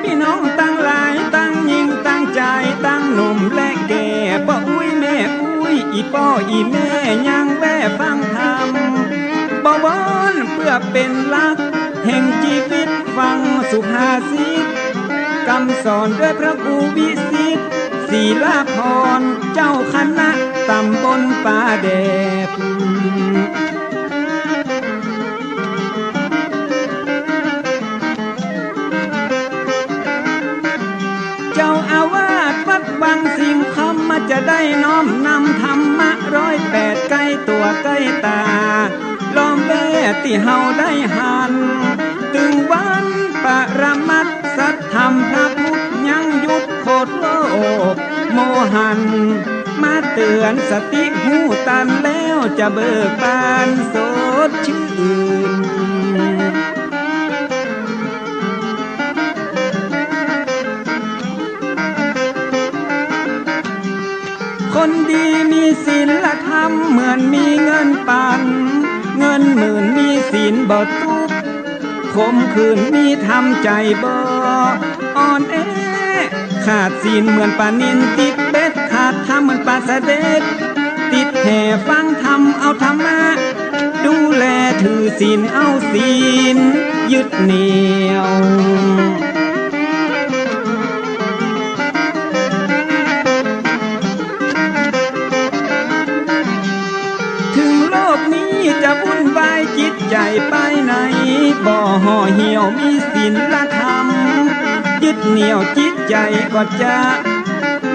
พี่น้องตั้งหลายตั้งยิงตั้งใจตั้งหนุ่มและแก่ป้าอุ้ยแม่อุ้ยอีป้ออีแม่ยังแว่ฟังธรรมบ่วอนเพื่อเป็นหลักแห่งชีวิตฟังสุภาษิตคำสอนด้วยพระครูวิสิทธิ์ศีลาภรณ์เจ้าคณะตำบลป่าแดดเจ้าอาวาสวัดบางสิงคำมาจะได้น้อมนำธรรมะ108ใกล้ตัวใกล้ตาล้อมแว่ที่เฮาได้หันตึงวันปรมัตถ์สัทธรรมพระพุทธยังยุดโคตรโลกโมหันมาเตือนสติหูตันแล้วจะเบิกบานสดชื่นคนดีมีศีลธรรมเหมือนมีเงินปันเงินหมื่นมีศีลบ่ทุกคมคืนมีทำใจบ่อ่อนแอขาดศีลเหมือนปลานินติดเบ็ดขาดธรรมเหมือนปลาเสด็จติดแห่ฟังธรรมเอาธรรมะดูแลถือศีลเอาศีลยึดเหนี่ยวถึงโลกนี้จะวุ่นวายจิตใจไปไหนบ่ห่อเหี่ยวมีศีลธรรมยึดเหนี่ยวจิตใจก็จะ